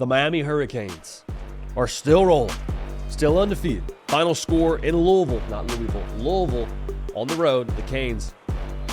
The Miami Hurricanes are still rolling, still undefeated. Final score in Louisville, not Louisville, Louisville on the road. The Canes,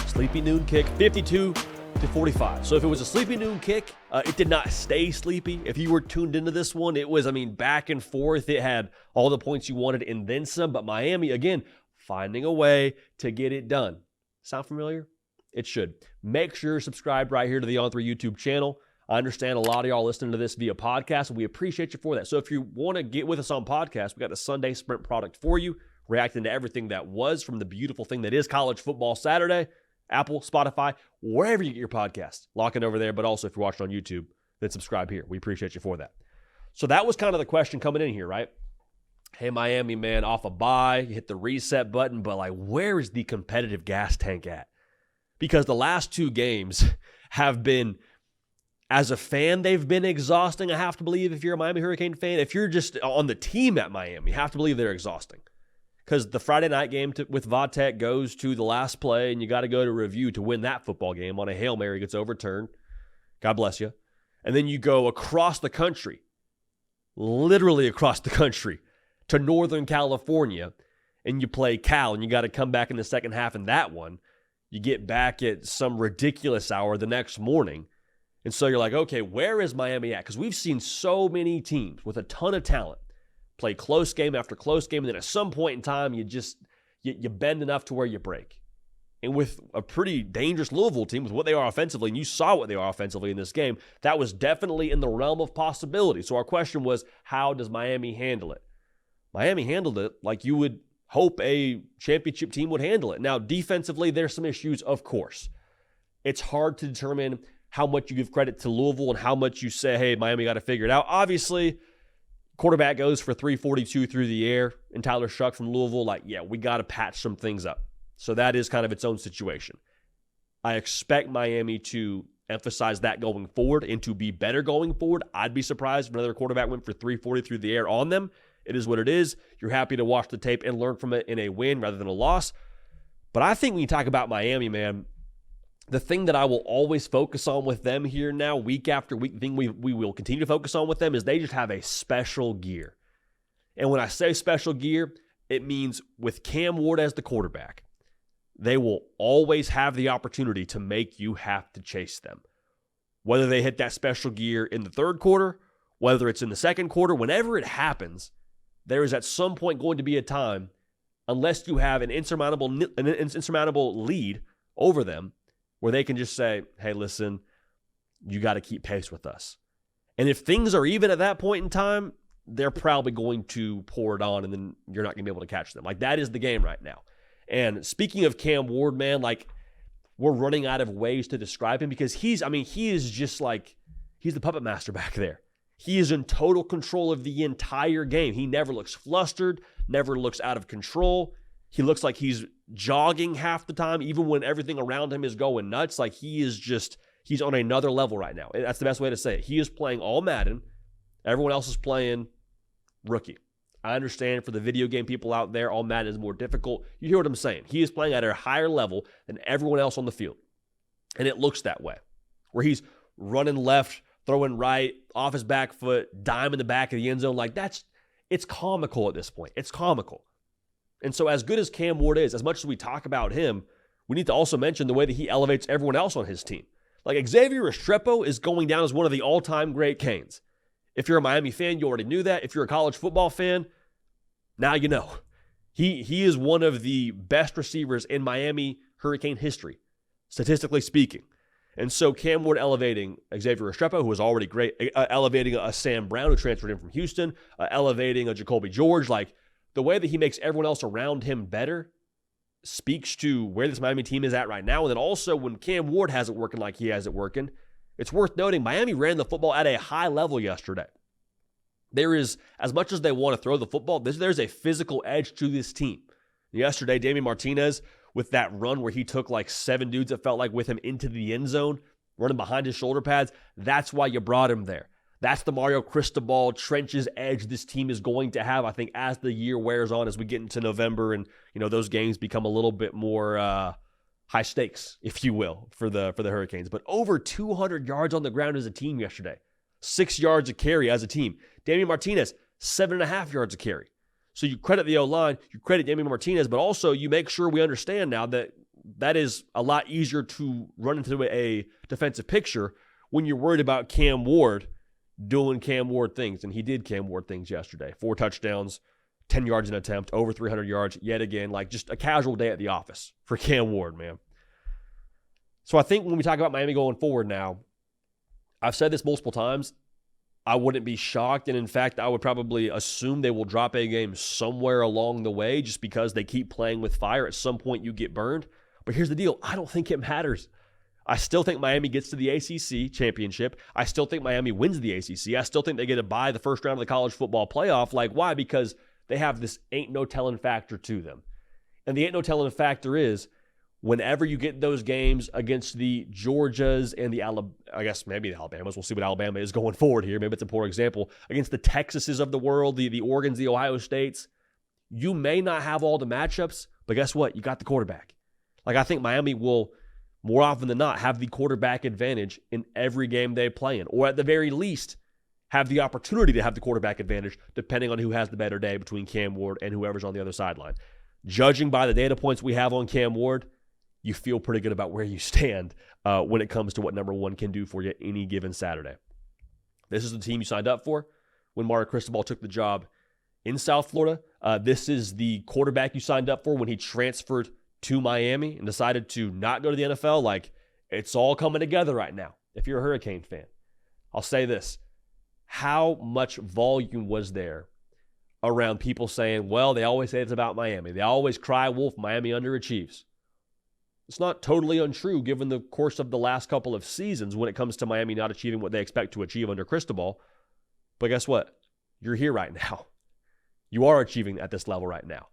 sleepy noon kick, 52-45. So if it was a sleepy noon kick, it did not stay sleepy. If you were tuned into this one, it was, back and forth. It had all the points you wanted and then some. But Miami, again, finding a way to get it done. Sound familiar? It should. Make sure you're subscribed right here to the On3 YouTube channel. I understand a lot of y'all listening to this via podcast, and we appreciate you for that. So if you want to get with us on podcast, we got the Sunday Sprint product for you, reacting to everything that was from the beautiful thing that is college football Saturday. Apple, Spotify, wherever you get your podcast. Lock it over there, but also if you're watching on YouTube, then subscribe here. We appreciate you for that. So that was kind of the question coming in here, right? Hey, Miami, man, off a bye, you hit the reset button, but where is the competitive gas tank at? Because the last two games have been, as a fan, they've been exhausting, I have to believe, if you're a Miami Hurricane fan. If you're just on the team at Miami, you have to believe they're exhausting. Because the Friday night game with Vodtech goes to the last play, and you got to go to review to win that football game on a Hail Mary gets overturned. God bless you. And then you go across the country, literally across the country, to Northern California, and you play Cal, and you got to come back in the second half in that one. You get back at some ridiculous hour the next morning. And so you're like, okay, where is Miami at? Because we've seen so many teams with a ton of talent play close game after close game, and then at some point in time, you bend enough to where you break. And with a pretty dangerous Louisville team, with what they are offensively, and you saw what they are offensively in this game, that was definitely in the realm of possibility. So our question was, how does Miami handle it? Miami handled it like you would hope a championship team would handle it. Now, defensively, there's some issues, of course. It's hard to determine how much you give credit to Louisville and how much you say, hey, Miami got to figure it out. Obviously, quarterback goes for 342 through the air, and Tyler Shuck from Louisville, we got to patch some things up. So that is kind of its own situation. I expect Miami to emphasize that going forward and to be better going forward. I'd be surprised if another quarterback went for 340 through the air on them. It is what it is. You're happy to watch the tape and learn from it in a win rather than a loss. But I think when you talk about Miami, man, the thing that I will always focus on with them here now, week after week, the thing we will continue to focus on with them is they just have a special gear. And when I say special gear, it means with Cam Ward as the quarterback, they will always have the opportunity to make you have to chase them. Whether they hit that special gear in the third quarter, whether it's in the second quarter, whenever it happens, there is at some point going to be a time, unless you have an insurmountable lead over them, where they can just say, hey, listen, you got to keep pace with us. And if things are even at that point in time, they're probably going to pour it on, and then you're not going to be able to catch them. That is the game right now. And speaking of Cam Ward, man, we're running out of ways to describe him because he is just he's the puppet master back there. He is in total control of the entire game. He never looks flustered, never looks out of control. He looks like he's jogging half the time, even when everything around him is going nuts. He's on another level right now. That's the best way to say it. He is playing all Madden. Everyone else is playing rookie. I understand for the video game people out there, all Madden is more difficult. You hear what I'm saying. He is playing at a higher level than everyone else on the field. And it looks that way. Where he's running left, throwing right, off his back foot, dime in the back of the end zone. It's comical at this point. It's comical. And so as good as Cam Ward is, as much as we talk about him, we need to also mention the way that he elevates everyone else on his team. Xavier Restrepo is going down as one of the all-time great Canes. If you're a Miami fan, you already knew that. If you're a college football fan, now you know. He is one of the best receivers in Miami Hurricane history, statistically speaking. And so Cam Ward elevating Xavier Restrepo, who was already great, elevating a Sam Brown, who transferred in from Houston, elevating a Jacoby George, the way that he makes everyone else around him better speaks to where this Miami team is at right now. And then also when Cam Ward has it working like he has it working, it's worth noting Miami ran the football at a high level yesterday. There is, as much as they want to throw the football, there's a physical edge to this team. Yesterday, Damian Martinez, with that run where he took 7 dudes, it felt like, with him into the end zone, running behind his shoulder pads, that's why you brought him there. That's the Mario Cristobal trenches edge this team is going to have, I think, as the year wears on, as we get into November and, those games become a little bit more high stakes, if you will, for the Hurricanes. But over 200 yards on the ground as a team yesterday. 6 yards a carry as a team. Damian Martinez, 7.5 yards a carry. So you credit the O-line, you credit Damian Martinez, but also you make sure we understand now that that is a lot easier to run into a defensive picture when you're worried about Cam Ward doing Cam Ward things. And he did Cam Ward things yesterday. 4 touchdowns, 10 yards an attempt, over 300 yards yet again. Like just a casual day at the office for Cam Ward, man. So I think when we talk about Miami going forward now, I've said this multiple times, I wouldn't be shocked. And in fact, I would probably assume they will drop a game somewhere along the way just because they keep playing with fire. At some point you get burned. But here's the deal. I don't think it matters. I still think Miami gets to the ACC championship. I still think Miami wins the ACC. I still think they get to bye the first round of the college football playoff. Like, why? Because they have this ain't no telling factor to them. And the ain't no telling factor is whenever you get those games against the Georgias and the I guess maybe the Alabamas. We'll see what Alabama is going forward here. Maybe it's a poor example. Against the Texases of the world, the Oregons, the Ohio States, you may not have all the matchups, but guess what? You got the quarterback. Like, I think Miami will, more often than not, have the quarterback advantage in every game they play in, or at the very least, have the opportunity to have the quarterback advantage depending on who has the better day between Cam Ward and whoever's on the other sideline. Judging by the data points we have on Cam Ward, you feel pretty good about where you stand when it comes to what number one can do for you any given Saturday. This is the team you signed up for when Mario Cristobal took the job in South Florida. This is the quarterback you signed up for when he transferred to Miami and decided to not go to the NFL. Like, it's all coming together right now. If you're a Hurricane fan, I'll say this. How much volume was there around people saying, well, they always say it's about Miami. They always cry wolf, Miami underachieves. It's not totally untrue given the course of the last couple of seasons when it comes to Miami not achieving what they expect to achieve under Cristobal. But guess what? You're here right now. You are achieving at this level right now.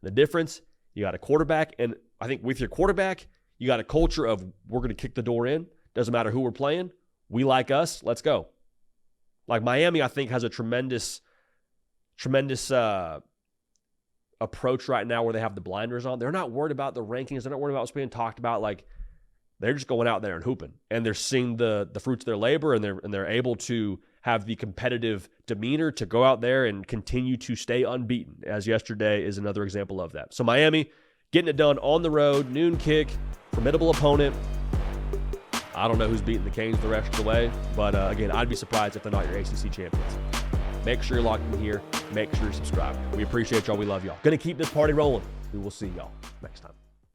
The difference, you got a quarterback, and I think with your quarterback, you got a culture of we're going to kick the door in. Doesn't matter who we're playing. We like us. Let's go. Like Miami, I think, has a tremendous approach right now where they have the blinders on. They're not worried about the rankings. They're not worried about what's being talked about. Like, they're just going out there and hooping, and they're seeing the fruits of their labor, and they're able to have the competitive demeanor to go out there and continue to stay unbeaten, as yesterday is another example of that. So Miami getting it done on the road, noon kick, formidable opponent. I don't know who's beating the Canes the rest of the way, but again, I'd be surprised if they're not your ACC champions. Make sure you're locked in here. Make sure you're subscribed. We appreciate y'all. We love y'all. Going to keep this party rolling. We will see y'all next time.